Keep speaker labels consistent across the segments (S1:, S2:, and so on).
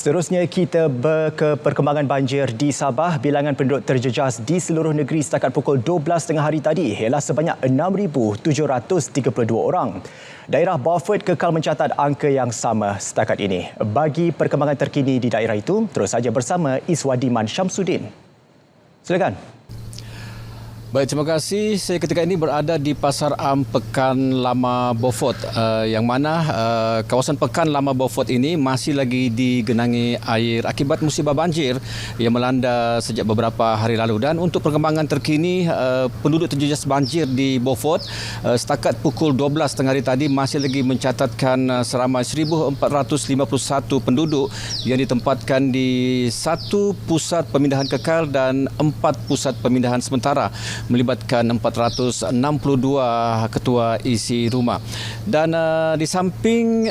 S1: Seterusnya kita ke perkembangan banjir di Sabah. Bilangan penduduk terjejas di seluruh negeri setakat pukul 12 tengah hari tadi ialah sebanyak 6,732 orang. Daerah Beaufort kekal mencatat angka yang sama setakat ini. Bagi perkembangan terkini di daerah itu, terus saja bersama Iswadiman Syamsuddin. Silakan.
S2: Baik, terima kasih. Saya ketika ini berada di Pasar Am Pekan Lama Beaufort, yang mana kawasan Pekan Lama Beaufort ini masih lagi digenangi air akibat musibah banjir yang melanda sejak beberapa hari lalu. Dan untuk perkembangan terkini, penduduk terjejas banjir di Beaufort setakat pukul 12 tengah hari tadi masih lagi mencatatkan seramai 1,451 penduduk yang ditempatkan di 1 pusat pemindahan kekal dan 4 pusat pemindahan sementara, melibatkan 462 ketua isi rumah. Dan di samping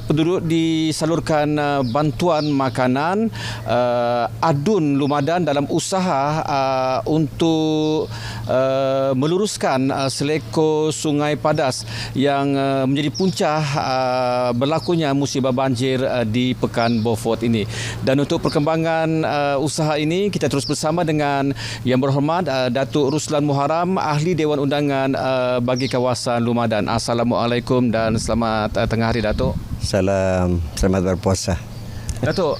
S2: penduduk disalurkan bantuan makanan, Adun Lumadan dalam usaha untuk meluruskan seleko Sungai Padas yang menjadi punca berlakunya musibah banjir di Pekan Beaufort ini. Dan untuk perkembangan usaha ini, kita terus bersama dengan Yang Berhormat Datuk Ruslan Muharam, Ahli Dewan Undangan bagi kawasan Lumadan. Assalamualaikum dan selamat tengah hari, Datuk.
S3: Salam, selamat berpuasa.
S2: Datuk,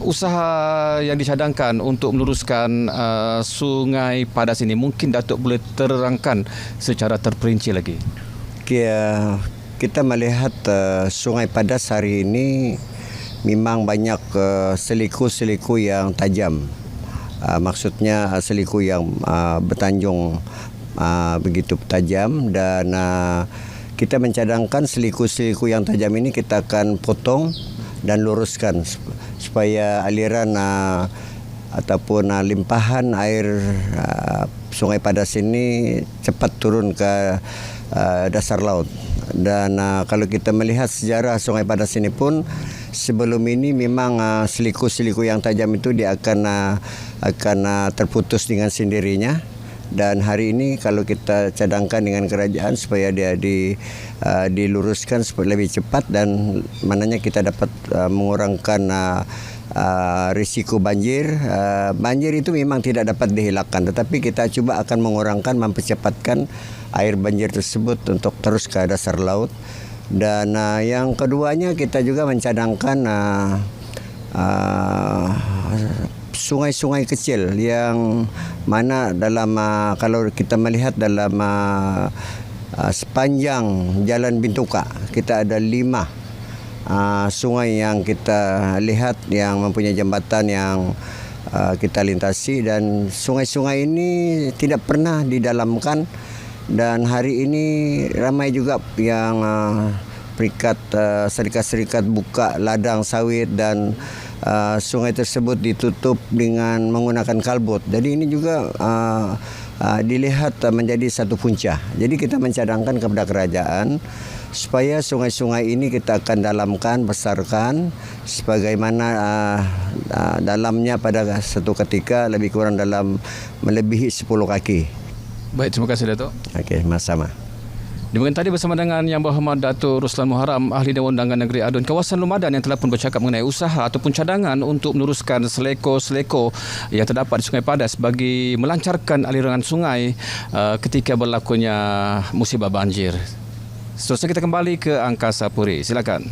S2: usaha yang dicadangkan untuk meluruskan Sungai Padas ini, mungkin Datuk boleh terangkan secara terperinci lagi.
S3: Kita melihat Sungai Padas hari ini memang banyak seliku-seliku yang tajam. Maksudnya seliku yang bertanjung begitu tajam, dan kita mencadangkan seliku-seliku yang tajam ini kita akan potong dan luruskan supaya aliran ataupun limpahan air Sungai Padas ini cepat turun ke dasar laut. Dan kalau kita melihat sejarah Sungai Padas ini pun, sebelum ini memang seliku-seliku yang tajam itu dia akan terputus dengan sendirinya. Dan hari ini kalau kita cadangkan dengan kerajaan supaya dia diluruskan supaya lebih cepat, dan mananya kita dapat mengurangkan risiko banjir. Banjir itu memang tidak dapat dihilangkan, tetapi kita cuba akan mengurangkan, mempercepatkan air banjir tersebut untuk terus ke dasar laut. Dan yang keduanya, kita juga mencadangkan sungai-sungai kecil yang mana dalam kalau kita melihat dalam sepanjang Jalan Bintuka, kita ada 5 sungai yang kita lihat yang mempunyai jambatan yang kita lintasi, dan sungai-sungai ini tidak pernah didalamkan. Dan hari ini ramai juga yang serikat-serikat buka ladang sawit, dan sungai tersebut ditutup dengan menggunakan kalbut. Jadi ini juga dilihat menjadi satu punca. Jadi kita mencadangkan kepada kerajaan supaya sungai-sungai ini kita akan dalamkan, besarkan sebagaimana dalamnya pada satu ketika lebih kurang dalam melebihi 10 kaki.
S2: Baik, terima kasih, Datuk.
S3: Okey, sama-sama.
S2: Demikian tadi bersama dengan Yang Berhormat Datuk Ruslan Muharam, Ahli Dewan Undangan Negeri Adun Kawasan Lumadan, yang telah pun bercakap mengenai usaha ataupun cadangan untuk meluruskan seleko-seleko yang terdapat di Sungai Padas bagi melancarkan aliran sungai ketika berlakunya musibah banjir. Seterusnya kita kembali ke Angkasa Puri. Silakan.